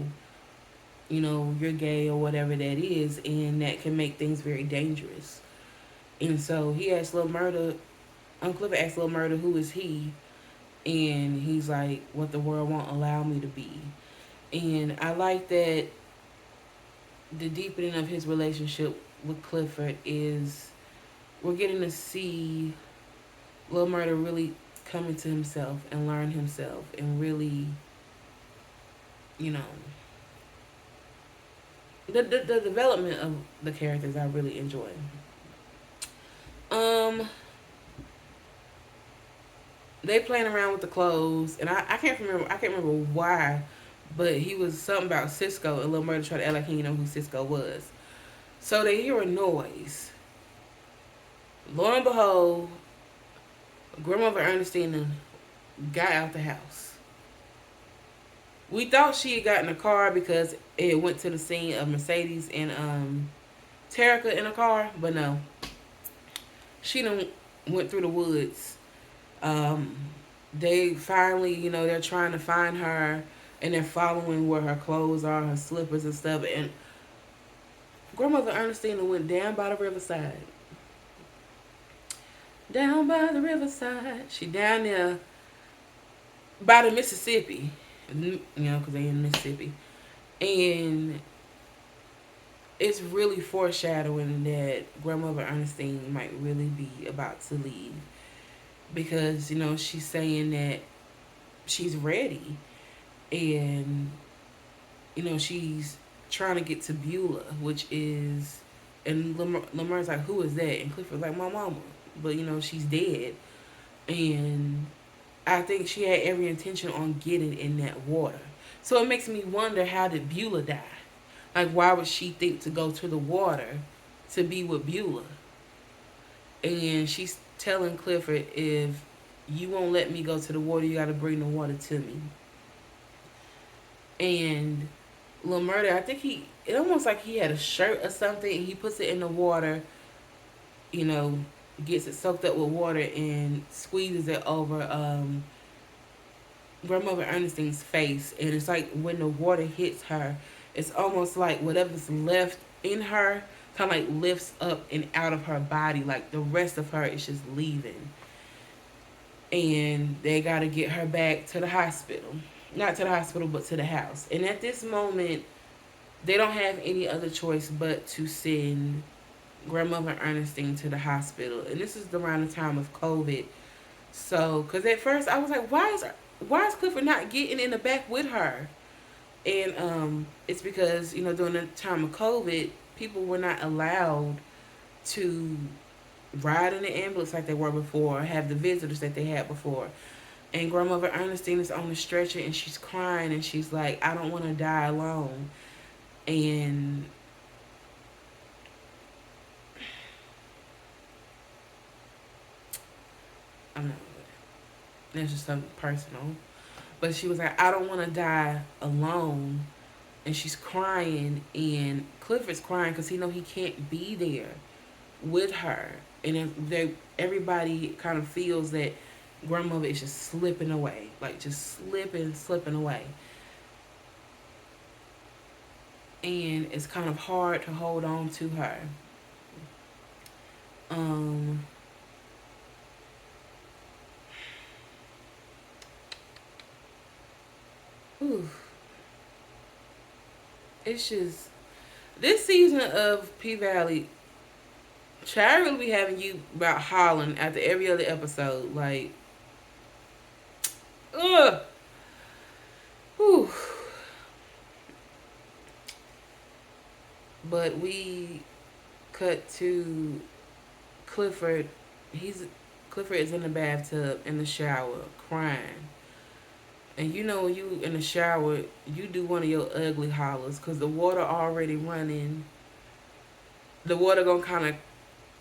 you're gay or whatever that is, and that can make things very dangerous. And so he asked Lil Murda, Uncle Clifford asked Lil Murda, who is he? And he's like, what the world won't allow me to be. And I like that the deepening of his relationship with Clifford is we're getting to see Lil Murda really come into himself and learn himself and really, you know, the development of the characters I really enjoy. Um, they playing around with the clothes, and I can't remember. I can't remember why, but he was something about Cisco, and Lil Murda tried to act like he didn't know who Cisco was. So they hear a noise. Lo and behold, Grandmother Ernestine got out the house. We thought she had gotten a car because it went to the scene of Mercedes and Terica in a car, but no, she done went through the woods. Um, they finally, they're trying to find her, and they're following where her clothes are, her slippers and stuff. And Grandmother Ernestine went down by the riverside. Down by the riverside. She down there by the Mississippi, because they in Mississippi. And it's really foreshadowing that Grandmother Ernestine might really be about to leave. Because, she's saying that she's ready. And, she's trying to get to Beulah, which is, and Lamar's like, who is that? And Clifford's like, my mama. But, she's dead. And I think she had every intention on getting in that water. So it makes me wonder, how did Beulah die? Like, why would she think to go to the water to be with Beulah? And she's telling Clifford, if you won't let me go to the water, you got to bring the water to me. And Lil Murda, I think it almost like he had a shirt or something, and he puts it in the water, you know, gets it soaked up with water and squeezes it over Grandmother Ernestine's face. And it's like when the water hits her, it's almost like whatever's left in her kind of like lifts up and out of her body. Like the rest of her is just leaving. And they got to get her back to the hospital. Not to the hospital, but to the house. And at this moment, they don't have any other choice but to send Grandmother Ernestine to the hospital. And this is around the time of COVID. So, because at first I was like, why is Clifford not getting in the back with her? And it's because, during the time of COVID, people were not allowed to ride in the ambulance like they were before, have the visitors that they had before. And Grandmother Ernestine is on the stretcher and she's crying and she's like, I don't want to die alone. And I'm not, that's just something personal. But she was like, I don't want to die alone. And she's crying, and Clifford's crying because he can't be there with her. And everybody kind of feels that Grandmother is just slipping away, like just slipping away. And it's kind of hard to hold on to her. Um, Ooh, it's just this season of P Valley. Try really be having you about hollering after every other episode, like, ugh, whew. But we cut to Clifford. He's Clifford is in the bathtub in the shower crying. And you know when you in the shower, you do one of your ugly hollers because the water already running. The water gonna kind of,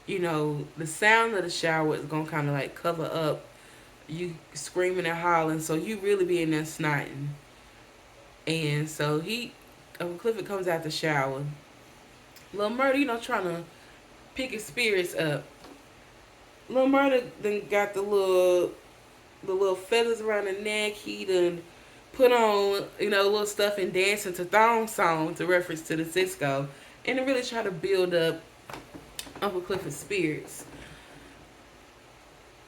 the sound of the shower is gonna kind of like cover up you screaming and hollering. So you really be in there snotting. And so Clifford comes out the shower. Little Murder, trying to pick his spirits up. Little Murder then got the little feathers around the neck. He done put on, little stuff and dancing to thong song to reference to the Cisco. And to really try to build up Uncle Clifford's spirits.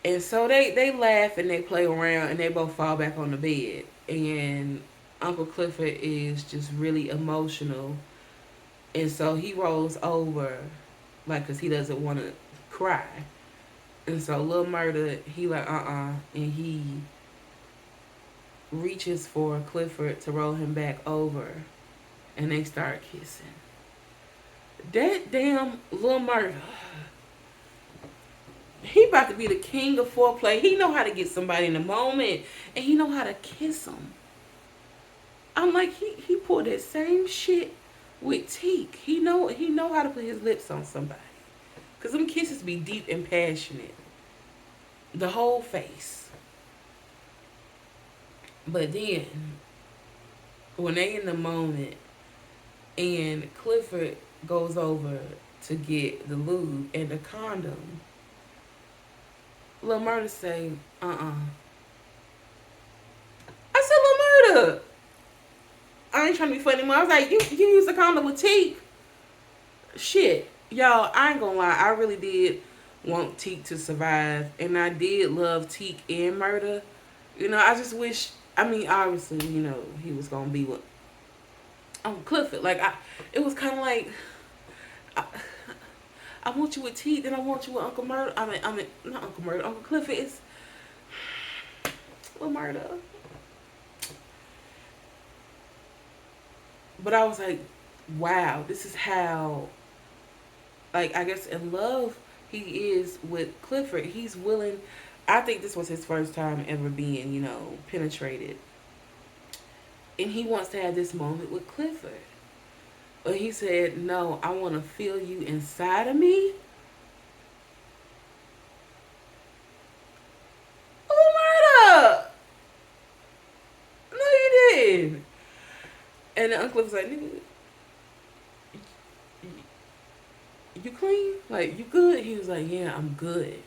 And so they laugh and they play around and they both fall back on the bed. And Uncle Clifford is just really emotional. And so he rolls over, like, because he doesn't want to cry. And so Lil Murder, he like, and he reaches for Clifford to roll him back over. And they start kissing. That damn Lil Murder, he about to be the king of foreplay. He know how to get somebody in the moment, and he know how to kiss them. I'm like, he pulled that same shit with Teak. He know how to put his lips on somebody, cause them kisses be deep and passionate, the whole face. But then when they in the moment, and Clifford goes over to get the lube and the condom, Lil Murder say, I said, Lil Murder, I ain't trying to be funny anymore. I was like, you use the condom with Teak. Shit. Y'all, I ain't gonna lie. I really did want Teak to survive. And I did love Teak and Murder. I just wish, obviously, he was gonna be with Uncle Clifford. Like, it was kind of like, I, I want you with Teak, then I want you with Uncle Murder. Not Uncle Murder, Uncle Clifford. It's Lil Murder. But I was like, wow, this is how, like, I guess in love he is with Clifford. He's willing. I think this was his first time ever being, penetrated. And he wants to have this moment with Clifford. But he said, no, I want to feel you inside of me. Oh, Murder! No, you didn't. And the uncle was like, nigga, you clean? Like, you good? He was like, yeah, I'm good.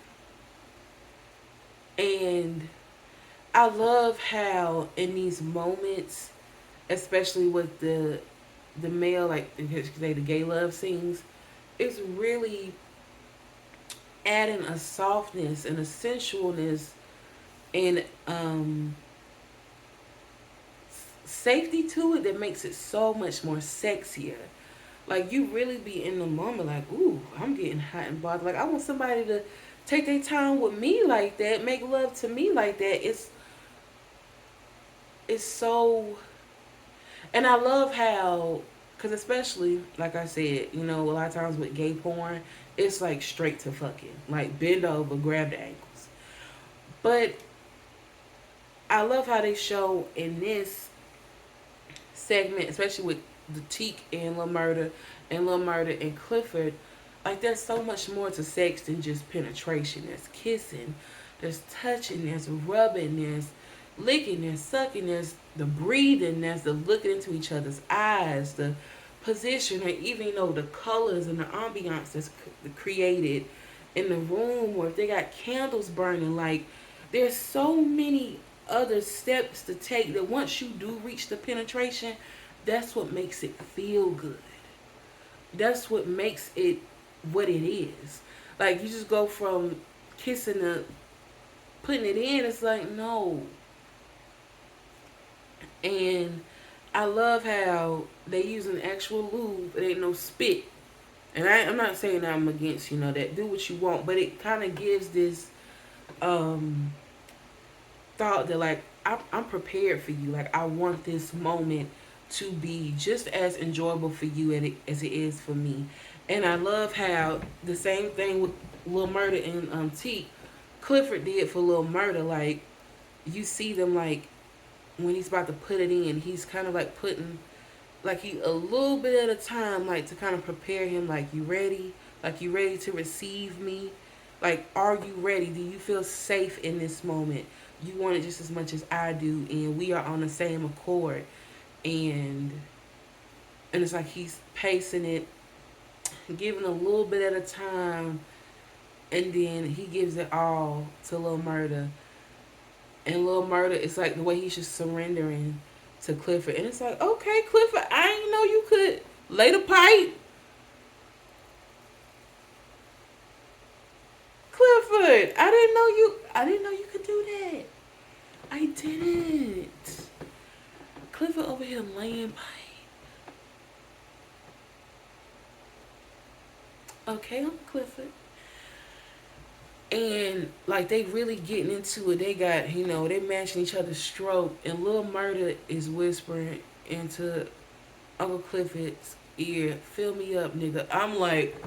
And I love how in these moments, especially with the male, like the gay love scenes, it's really adding a softness and a sensualness and safety to it that makes it so much more sexier. Like, you really be in the moment, like, ooh, I'm getting hot and bothered. Like, I want somebody to take their time with me like that, make love to me like that. It's so, and I love how, because especially like I said, a lot of times with gay porn, it's like straight to fucking, like bend over, grab the ankles. But I love how they show in this segment, especially with the Teak and Lil Murder and Clifford, like there's so much more to sex than just penetration. There's kissing, there's touching, there's rubbing, there's licking, there's sucking, there's the breathing, there's the looking into each other's eyes, the position, or even the colors and the ambiance that's created in the room, or if they got candles burning. Like, there's so many other steps to take that once you do reach the penetration, that's what makes it feel good. That's what makes it what it is. Like, you just go from kissing to putting it in. It's like, no. And I love how they use an actual lube. It ain't no spit. And I'm not saying I'm against, that. Do what you want. But it kind of gives this thought that, like, I'm prepared for you. Like, I want this moment to be just as enjoyable for you as it is for me. And I love how the same thing with Lil Murder and T Clifford did for Lil Murder. Like, you see them, like, when he's about to put it in, he's kind of like putting, like, he a little bit at a time, like, to kind of prepare him, like, you ready? Like, you ready to receive me? Like, are you ready? Do you feel safe in this moment? You want it just as much as I do, and we are on the same accord. And it's like he's pacing it, giving a little bit at a time, and then he gives it all to Lil Murder. And Lil Murder, it's like the way he's just surrendering to Clifford. And it's like, okay, Clifford, I didn't know you could lay the pipe. Clifford, I didn't know you could do that. I didn't. Clifford over here laying pipe. Okay, I'm Clifford. And like they really getting into it. They got, they matching each other's stroke. And Lil Murder is whispering into Uncle Clifford's ear, fill me up, nigga. I'm like,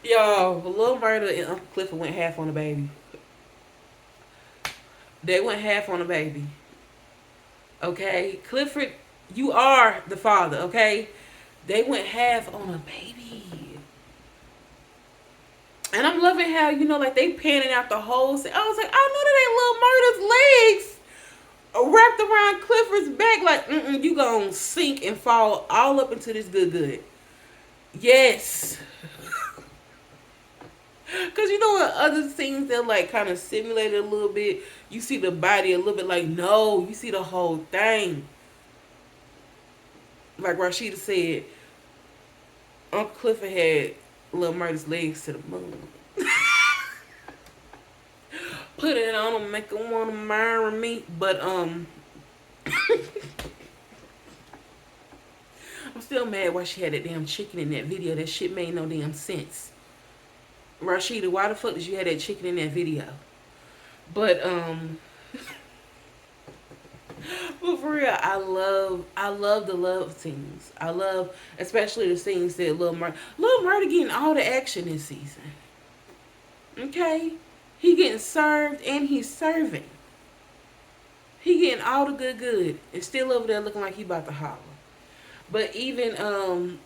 y'all, Lil Murder and Uncle Clifford went half on the baby. They went half on the baby. Okay? Clifford, you are the father, okay? They went half on a baby. And I'm loving how, like they panning out the whole thing. I was like, I know that ain't Lil Murder's legs wrapped around Clifford's back. Like, you gonna sink and fall all up into this good. Yes. Because in other scenes, they're like kind of simulated a little bit. You see the body a little bit, like, no, you see the whole thing. Like Rashida said, Uncle Clifford had Lil Murder's legs to the moon. Put it on him, make him want to marry me. But, I'm still mad why she had that damn chicken in that video. That shit made no damn sense. Rashida, why the fuck did you have that chicken in that video? But but for real, I love the love scenes. I love especially the scenes that Lil Murder getting all the action this season. Okay? He getting served and he's serving. He getting all the good and still over there looking like he about to holler. But even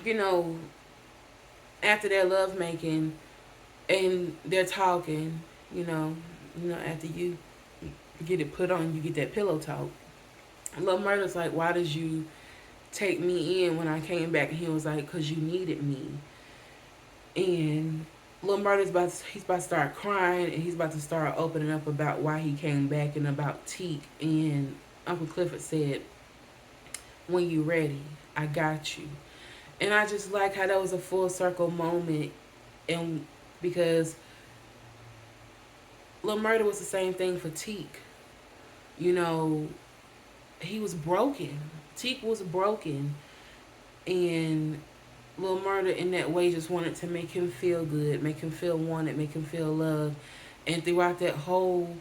you know, after their love making and they're talking, after you get it put on, you get that pillow talk. Lil Murder's like, why did you take me in when I came back? And he was like, because you needed me. And Lil Murder's he's about to start crying and he's about to start opening up about why he came back and about Teak. And Uncle Clifford said, when you ready, I got you. And I just like how that was a full circle moment. And because Lil Murder was the same thing for Teak. He was broken. Teak was broken. And Lil Murder in that way just wanted to make him feel good, make him feel wanted, make him feel loved. And throughout that whole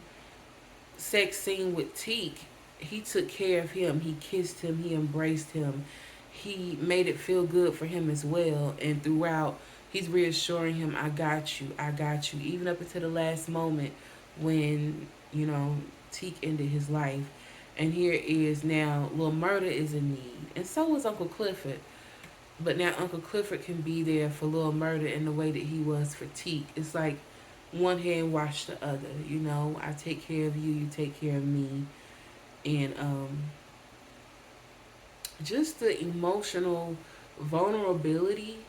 sex scene with Teak, he took care of him. He kissed him. He embraced him. He made it feel good for him as well. And throughout, he's reassuring him, I got you. I got you. Even up until the last moment when, Teak ended his life. And here is now, Lil Murder is in need. And so is Uncle Clifford. But now Uncle Clifford can be there for Lil Murder in the way that he was for Teak. It's like one hand wash the other. I take care of you, you take care of me. And just the emotional vulnerability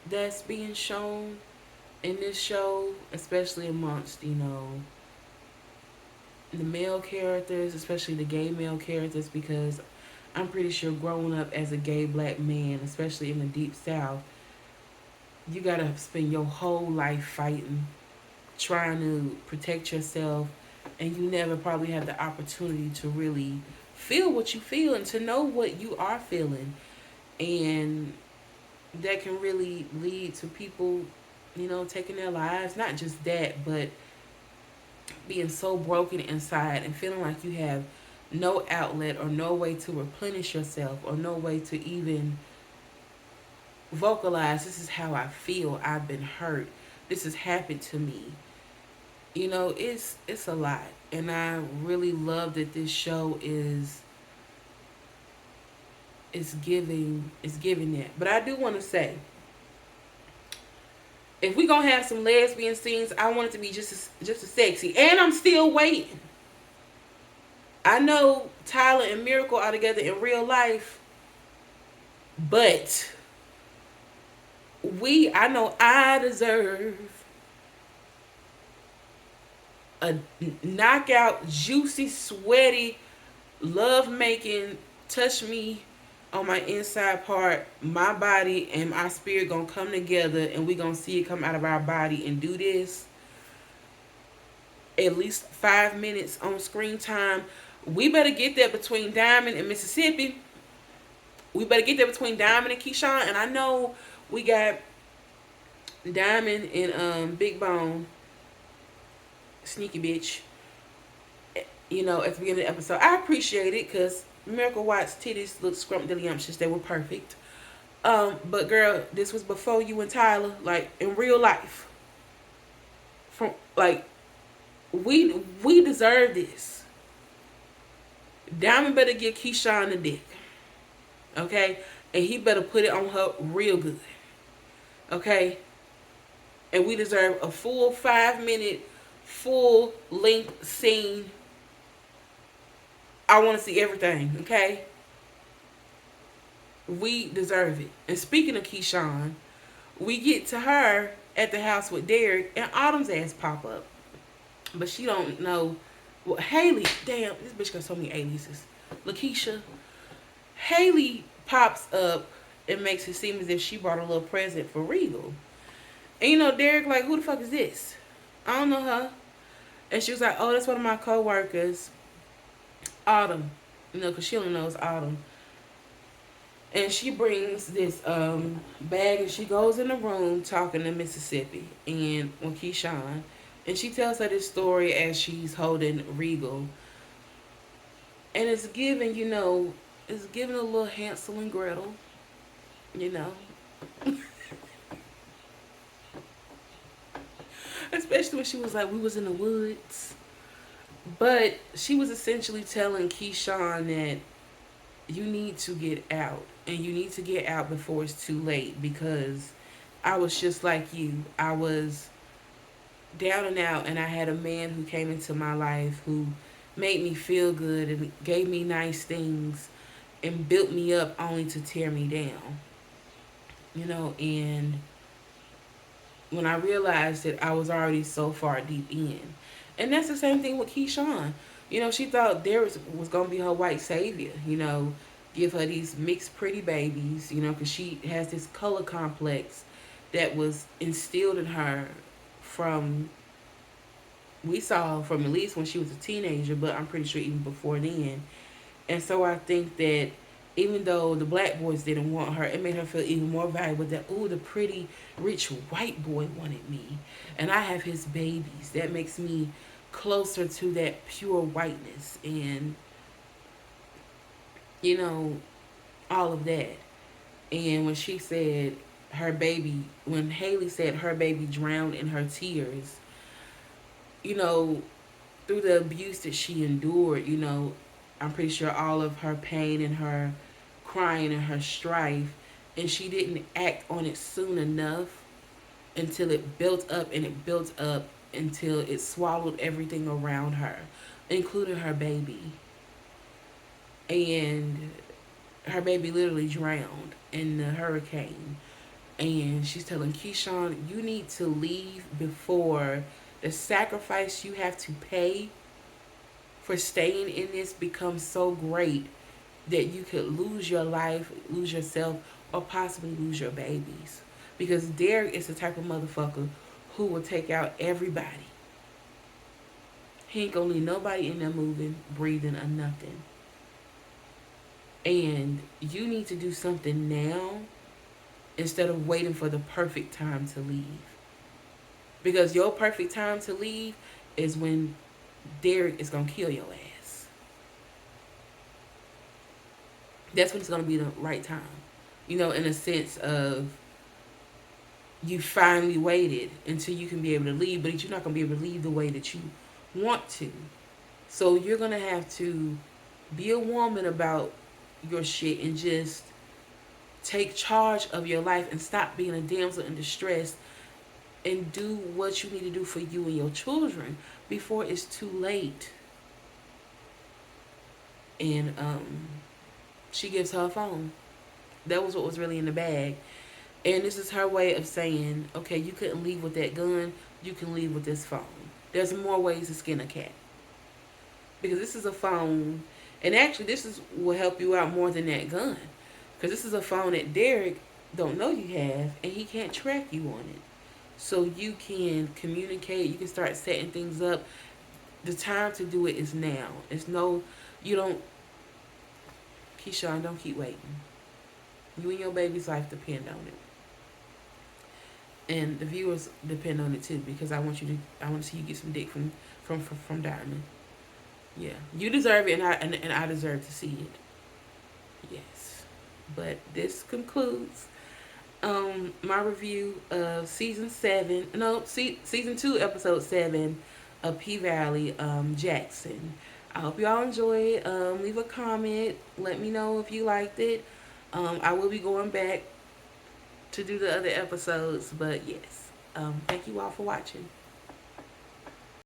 that's being shown in this show, especially amongst, the male characters, especially the gay male characters, because I'm pretty sure growing up as a gay black man, especially in the deep south, you gotta spend your whole life fighting, trying to protect yourself, and you never probably have the opportunity to really feel what you feel and to know what you are feeling. And that can really lead to people, taking their lives. Not just that, but being so broken inside and feeling like you have no outlet or no way to replenish yourself or no way to even vocalize, this is how I feel, I've been hurt, this has happened to me. You know, it's a lot. And I really love that this show is giving that. But I do want to say, if we gonna have some lesbian scenes, I want it to be just as sexy. And I'm still waiting. I know Tyler and Miracle are together in real life, but I know I deserve a knockout, juicy, sweaty, love making, touch me on my inside part, my body and my spirit gonna come together and we gonna see it come out of our body and do this at least 5 minutes on screen time. We better get that between Diamond and Mississippi. We better get that between Diamond and Keyshawn. And I know we got Diamond and Big Bone, sneaky bitch, you know, at the beginning of the episode. I appreciate it because Miracle Watts' titties looked scrumptious. They were perfect. But girl, this was before you and Tyler, like in real life. From like we deserve this. Diamond better give Keyshawn the dick. Okay? And he better put it on her real good. Okay? And we deserve a full 5 minute, full length scene. I want to see everything, okay? We deserve it. And speaking of Keyshawn, we get to her at the house with Derek, and Autumn's ass pop up. But she don't know. Well, Hailey, damn, this bitch got so many aliases. Lakeisha. Hailey pops up and makes it seem as if she brought a little present for Regal. And you know, Derek like, who the fuck is this? I don't know her. And she was like, oh, that's one of my co-workers, Autumn. You know, because she only knows Autumn. And she brings this bag and she goes in the room talking to Mississippi and Keyshawn. And she tells her this story as she's holding Regal. And it's giving, you know, it's giving a little Hansel and Gretel, you know. Especially when she was like, we was in the woods. But she was essentially telling Keyshawn that you need to get out. And you need to get out before it's too late. Because I was just like you. I was down and out. And I had a man who came into my life who made me feel good and gave me nice things and built me up only to tear me down. You know, and when I realized that I was already so far deep in. And that's the same thing with Keyshawn. You know, she thought Derek was going to be her white savior, you know, give her these mixed pretty babies, you know, because she has this color complex that was instilled in her from, we saw from at least when she was a teenager, but I'm pretty sure even before then. And so I think that even though the black boys didn't want her, it made her feel even more valuable that, ooh, the pretty, rich white boy wanted me. And I have his babies. That makes me closer to that pure whiteness. And, you know, all of that. And when she said her baby, when Hailey said her baby drowned in her tears, you know, through the abuse that she endured, you know, I'm pretty sure all of her pain and her crying and her strife, and she didn't act on it soon enough until it built up and it built up until it swallowed everything around her, including her baby. And her baby literally drowned in the hurricane. And she's telling Keyshawn, you need to leave before the sacrifice you have to pay for staying in this becomes so great that you could lose your life, lose yourself, or possibly lose your babies. Because Derek is the type of motherfucker who will take out everybody. He ain't gonna leave nobody in there moving, breathing, or nothing. And you need to do something now instead of waiting for the perfect time to leave. Because your perfect time to leave is when Derek is gonna kill your ass. That's when it's gonna be the right time. You know, in a sense of you finally waited until you can be able to leave, but you're not gonna be able to leave the way that you want to. So you're gonna have to be a woman about your shit and just take charge of your life and stop being a damsel in distress and do what you need to do for you and your children before it's too late. And she gives her a phone. That was what was really in the bag. And this is her way of saying, okay, you couldn't leave with that gun, you can leave with this phone. There's more ways to skin a cat. Because this is a phone, and actually this is will help you out more than that gun. Because this is a phone that Derek don't know you have, and he can't track you on it. So you can communicate, you can start setting things up. The time to do it is now. It's no, you don't, Keyshawn, don't keep waiting. You and your baby's life depend on it, and the viewers depend on it too. Because I want to see you get some dick from Diamond. Yeah, you deserve it, and I deserve to see it. Yes, but this concludes my review of season 7. No, season 2, episode 7 of P Valley Jackson. I hope y'all enjoy it. Leave a comment. Let me know if you liked it. I will be going back to do the other episodes, but yes. Thank you all for watching.